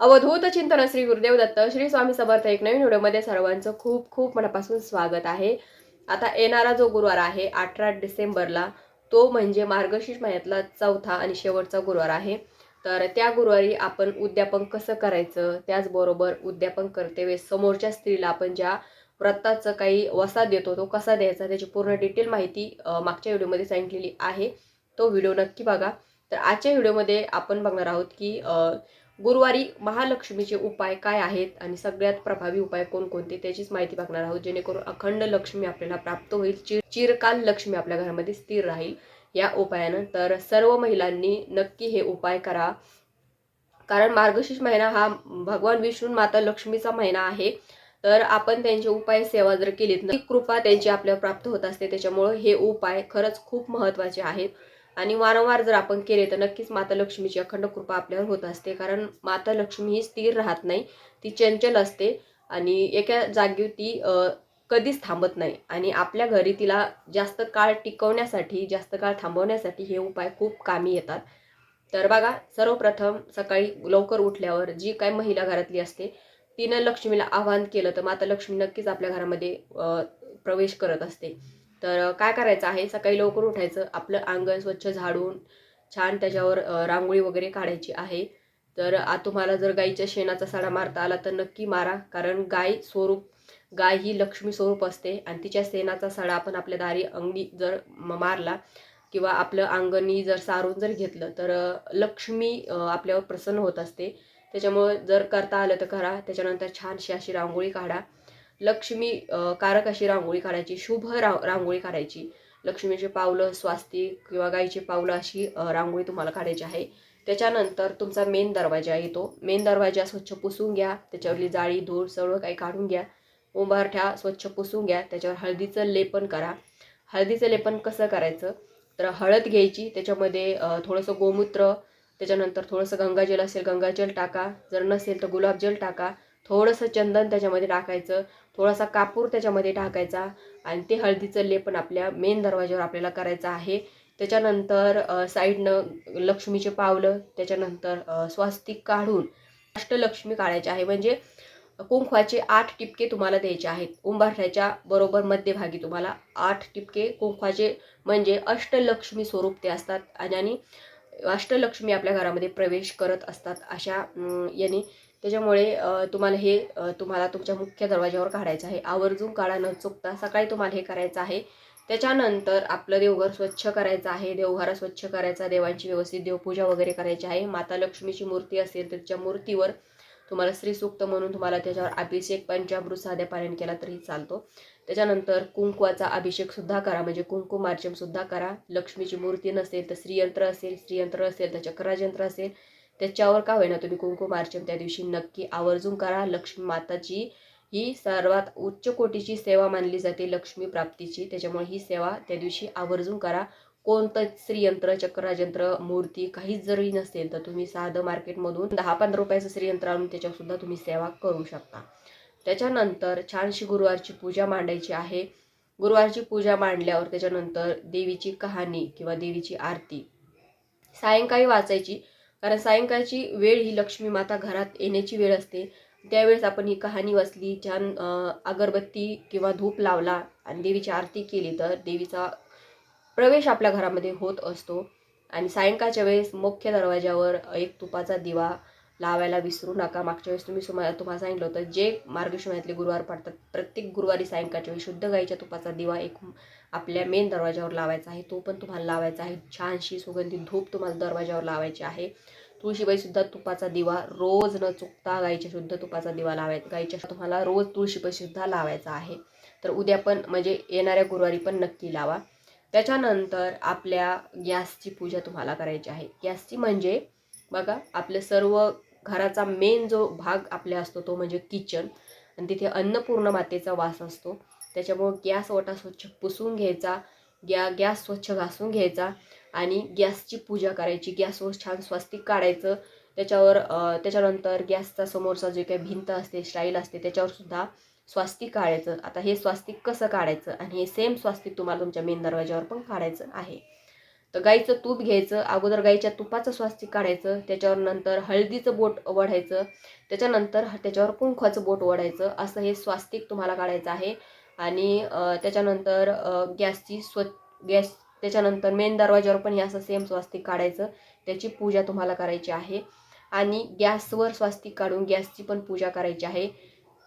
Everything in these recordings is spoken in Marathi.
अवधूत चिंतन श्री गुरुदेव दत्त श्री स्वामी समर्थ एक नवीन व्हिडिओमध्ये सर्वांचं खूप खूप मनापासून स्वागत आहे. आता येणारा जो गुरुवार आहे 18 डिसेंबरला, तो म्हणजे मार्गशीर्ष महिन्यातला चौथा आणि शेवटचा गुरुवार आहे. तर त्या गुरुवारी आपण उद्यापन कसं करायचं, त्याचबरोबर उद्यापन करतेवेळेस समोरच्या स्त्रीला आपण ज्या व्रताचं काही वसा देतो तो कसा द्यायचा, त्याची पूर्ण डिटेल माहिती मागच्या व्हिडिओमध्ये सांगितलेली आहे. तो व्हिडिओ नक्की बघा. तर आजच्या व्हिडिओमध्ये आपण बघणार आहोत की गुरुवारी महालक्ष्मीचे उपाय काय आहेत आणि सगळ्यात प्रभावी उपाय कोणकोणते त्याचीच माहिती बघणार आहोत, जेणेकरून अखंड लक्ष्मी आपल्याला प्राप्त होईल, चिरकाल लक्ष्मी आपल्या घरामध्ये स्थिर राहील या उपायानं. तर सर्व महिलांनी नक्की हे उपाय करा, कारण मार्गशीर्ष महिना हा भगवान विष्णू माता लक्ष्मीचा महिना आहे. तर आपण त्यांचे उपाय सेवा जर केलीत ना, कृपा त्यांची आपल्याला प्राप्त होत असते. त्याच्यामुळे हे उपाय खरंच खूप महत्त्वाचे आहेत आणि वारंवार जर आपण केले तर नक्कीच माता लक्ष्मीची अखंड कृपा आपल्यावर होत असते. कारण माता लक्ष्मी ही स्थिर राहत नाही, ती चंचल असते आणि एका जागेवर ती कधीच थांबत नाही. आणि आपल्या घरी तिला जास्त काळ टिकवण्यासाठी, जास्त काळ थांबवण्यासाठी हे उपाय खूप कामी येतात. तर बघा, सर्वप्रथम सकाळी लवकर उठल्यावर जी काही महिला घरातली असते तिनं लक्ष्मीला आवाहन केलं तर माता लक्ष्मी नक्कीच आपल्या घरामध्ये प्रवेश करत असते. तर काय करायचं आहे, सकाळी लवकर उठायचं, आपलं अंगण स्वच्छ झाडून छान त्याच्यावर रांगोळी वगैरे काढायची आहे. तर तुम्हाला जर गाईच्या शेणाचा सडा मारता आला तर नक्की मारा, कारण गाय ही लक्ष्मी स्वरूप असते आणि तिच्या शेणाचा सडा आपण आपल्या दारी अंगणी जर मारला किंवा आपलं अंगणी जर सारून जर घेतलं तर लक्ष्मी आपल्यावर प्रसन्न होत असते. त्याच्यामुळे जर करता आलं तर करा. त्याच्यानंतर छानशी अशी रांगोळी काढा, लक्ष्मी कारक अशी रांगोळी काढायची, शुभ रांगोळी काढायची. लक्ष्मीचे पावलं, स्वास्तिक किंवा गायची पावलं अशी रांगोळी तुम्हाला काढायची आहे. त्याच्यानंतर तुमचा मेन दरवाजा येतो, मेन दरवाजा स्वच्छ पुसून घ्या, त्याच्यावरली जाळी धूळ सगळं काही काढून घ्या, उंबरठ्या स्वच्छ पुसून घ्या, त्याच्यावर हळदीचं लेपन करा. हळदीचं लेपन कसं करायचं, तर हळद घ्यायची, त्याच्यामध्ये थोडंसं गोमूत्र, त्याच्यानंतर थोडंसं गंगाजल असेल गंगाजल टाका, जर नसेल तर गुलाबजल टाका, थोडंसं चंदन त्याच्यामध्ये टाकायचं, थोडासा कापूर त्याच्यामध्ये टाकायचा आणि ते हळदीचं लेपन आपल्या मेन दरवाजावर आपल्याला करायचं आहे. त्याच्यानंतर साईडनं लक्ष्मीचे पावलं, त्याच्यानंतर स्वास्तिक काढून अष्टलक्ष्मी काढायचे आहे. म्हणजे कुंकवाचे 8 टिपके तुम्हाला द्यायचे आहेत. उंबरठ्याच्या बरोबर मध्यभागी तुम्हाला 8 टिपके कुंकवाचे, म्हणजे अष्टलक्ष्मी स्वरूप ते असतात आणि अष्टलक्ष्मी आपल्या घरामध्ये प्रवेश करत असतात अशा याने. त्याच्यामुळे तुम्हाला तुमच्या मुख्य दरवाजावर काढायचं आहे. आवर्जून काढा न चुकता, सकाळी तुम्हाला हे करायचं आहे. त्याच्यानंतर आपलं देवघर स्वच्छ करायचं आहे, देवघर स्वच्छ करायचा, देवांची व्यवस्थित देवपूजा वगैरे करायची आहे. माता लक्ष्मीची मूर्ती असेल तर त्याच्या मूर्तीवर तुम्हाला श्रीसूक्त म्हणून तुम्हाला त्याच्यावर अभिषेक पंचामृत साध्या पाण्याने केला तरी चालतो. त्याच्यानंतर कुंकवाचा अभिषेक सुद्धा करा, म्हणजे कुंकुमार्चन सुद्धा करा. लक्ष्मीची मूर्ती नसेल तर श्रीयंत्र असेल तर चक्रराजयंत्र असेल, त्याच्यावर का होईना तुम्ही कुंकुमार्चन त्या दिवशी नक्की आवर्जून करा. लक्ष्मी माताची ही सर्वात उच्च कोटीची सेवा मानली जाते लक्ष्मी प्राप्तीची, त्याच्यामुळे ही सेवा त्या दिवशी आवर्जून करा. कोणतं श्रीयंत्र, चक्रराजयंत्र, मूर्ती काहीच जरी नसेल तर तुम्ही साधं मार्केटमधून 10-15 रुपयाचं श्रीयंत्र आणून त्याच्यावर सुद्धा तुम्ही सेवा करू शकता. त्याच्यानंतर छानशी गुरुवारची पूजा मांडायची आहे. गुरुवारची पूजा मांडल्यावर त्याच्यानंतर देवीची कहाणी किंवा देवीची आरती सायंकाळी वाचायची, कारण सायंकाळची वेळ ही लक्ष्मी माता घरात येण्याची वेळ असते. त्यावेळेस आपण ही कहाणी वाचली, छान अगरबत्ती किंवा धूप लावला आणि देवीची आरती केली तर देवीचा प्रवेश आपल्या घरामध्ये होत असतो. आणि सायंकाळच्या वेळेस मुख्य दरवाजावर एक तुपाचा दिवा लावायला विसरू नका. मागच्या वेळेस तुम्हाला सांगितलं होतं, जे मार्गशीर्ष महिन्यातले गुरुवार पडतात प्रत्येक गुरुवारी सायंकाळच्या वेळी शुद्ध गाईच्या तुपाचा दिवा एक आपल्या मेन दरवाजावर लावायचा आहे, तो पण तुम्हाला लावायचा आहे. छानशी सुगंधित धूप तुम्हाला दरवाजावर लावायची आहे. तुळशीबाई सुद्धा तुपाचा दिवा रोज न चुकता गाईच्या शुद्ध तुपाचा दिवा लावायचा, गाईच्या तुम्हाला रोज तुळशीबाई सुद्धा लावायचा आहे. तर उद्या पण म्हणजे येणाऱ्या गुरुवारी पण नक्की लावा. त्याच्यानंतर आपल्या गॅसची पूजा तुम्हाला करायची आहे. गॅसची म्हणजे बघा, आपले सर्व घराचा मेन जो भाग आपल्या असतो तो म्हणजे किचन, आणि तिथे अन्नपूर्ण मातेचा वास असतो. त्याच्यामुळं गॅस ओटा स्वच्छ पुसून घ्यायचा, गॅस स्वच्छ घासून घ्यायचा आणि गॅसची पूजा करायची. गॅसवर छान स्वस्तिक काढायचं. त्याच्यानंतर गॅसचा समोरचा जे काही भिंत असते, स्टाईल असते, त्याच्यावर सुद्धा स्वास्तिक काढायचं. आता हे स्वास्तिक कसं काढायचं आणि हे सेम स्वास्तिक तुम्हाला तुमच्या मेन दरवाजावर पण काढायचं आहे. तर गाईचं तूप घ्यायचं, अगोदर गाईच्या तुपाचं स्वास्तिक काढायचं, त्याच्यावर नंतर हळदीचं बोट ओढायचं, त्याच्यानंतर त्याच्यावर कुंकवाचं बोट ओढायचं, असं हे स्वास्तिक तुम्हाला काढायचं आहे. आणि त्याच्यानंतर गॅस त्याच्यानंतर मेन दरवाज्यावर पण हे असं सेम स्वास्तिक काढायचं, त्याची पूजा तुम्हाला करायची आहे. आणि गॅसवर स्वास्तिक काढून गॅसची पण पूजा करायची आहे.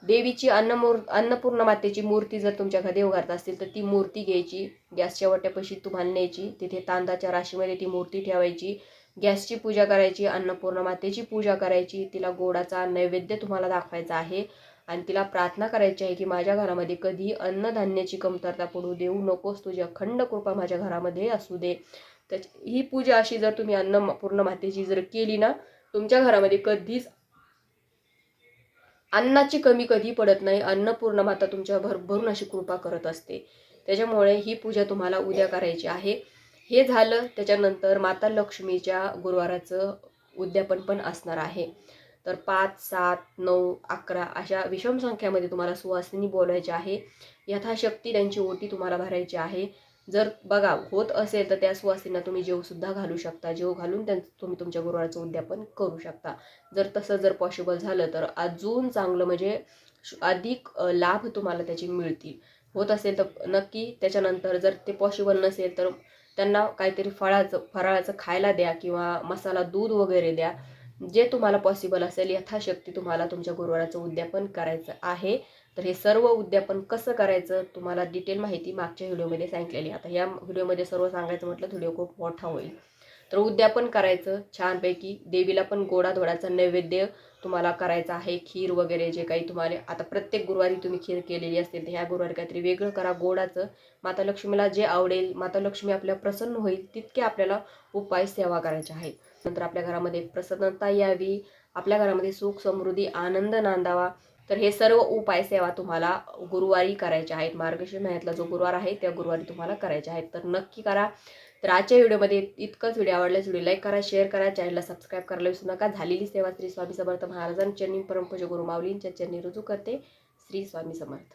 देवीची अन्नपूर्ण मातेची मूर्ती जर तुमच्या घरी देवघरात असेल तर ती मूर्ती घ्यायची, गॅसच्या वाट्यापाशी तुम्हाला न्यायची, तिथे तांदळाच्या राशीमध्ये ती मूर्ती ठेवायची, गॅसची पूजा करायची, अन्नपूर्ण मातेची पूजा करायची, तिला गोडाचा नैवेद्य तुम्हाला दाखवायचा आहे. आणि तिला प्रार्थना करायची आहे की माझ्या घरामध्ये कधी अन्नधान्याची कमतरता पडू देऊ नकोस, तुझी अखंड कृपा माझ्या घरामध्ये असू दे. ही पूजा अशी जर तुम्ही अन्नपूर्ण मातेची जर केली ना, तुमच्या घरामध्ये कधीच अन्नाची कमी कधी पडत नाही. अन्नपूर्ण माता तुमच्या भरभरून अशी कृपा करत असते. त्याच्यामुळे ही पूजा तुम्हाला उद्या करायची आहे. हे झालं. त्याच्यानंतर माता लक्ष्मीच्या गुरुवाराचं उद्यापन पण असणार आहे. तर 5, 7, 9, 11 अशा विषम संख्यामध्ये तुम्हाला सुवासिनी बोलायची आहे. यथाशक्ती त्यांची ओटी तुम्हाला भरायची आहे. जर बघा होत असेल तर त्या सुवासिनींना तुम्ही जेवसुद्धा घालू शकता. जेव घालून तुम्ही तुमच्या गुरुवाराचं उद्यापन करू शकता. जर तसं जर पॉसिबल झालं तर अजून चांगलं, म्हणजे अधिक लाभ तुम्हाला त्याचे मिळतील. होत असेल तर नक्की. त्याच्यानंतर जर ते पॉसिबल नसेल तर त्यांना काहीतरी फराळाचं खायला द्या किंवा मसाला दूध वगैरे द्या. जे तुम्हाला पॉसिबल असेल यथाशक्ती तुम्हाला तुमच्या गुरुवाराचं उद्यापन करायचं आहे. तर हे सर्व उद्यापन कसं करायचं तुम्हाला डिटेल माहिती मागच्या व्हिडिओमध्ये सांगितलेली. आता या व्हिडिओमध्ये सर्व सांगायचं म्हटलं व्हिडिओ खूप मोठा होईल. तर उद्यापन करायचं छानपैकी. देवीला पण गोडाधोडाचा नैवेद्य तुम्हाला करायचा आहे. खीर वगैरे जे काही तुम्हाला, आता प्रत्येक गुरुवारी तुम्ही खीर केलेली असते तर ह्या गुरुवारी काहीतरी वेगळं करा गोडाचं. माता लक्ष्मीला जे आवडेल, माता लक्ष्मी आपल्या प्रसन्न होईल तितके आपल्याला उपाय सेवा करायचे आहेत. नंतर आपल्या घरामध्ये प्रसन्नता यावी, आपल्या घरामध्ये सुख समृद्धी आनंद नांदावा. तर हे सर्व उपाय सेवा तुम्हाला गुरुवारी करायचे आहेत. मार्गशीर्ष महिन्यातला जो गुरुवार आहे त्या गुरुवारी तुम्हाला करायचे आहेत. तर नक्की करा. तर आजच्या व्हिडिओमध्ये इतकंच. व्हिडिओ आवडल्यास व्हिडिओ लाईक करा, शेअर करा, चॅनलला सबस्क्राईब करायला विसरू नका. झालेली सेवा श्री स्वामी समर्थ महाराजांच्या चरणी, परमपूज्य गुरु माऊलींच्या चरणी रुजू करते. श्री स्वामी समर्थ.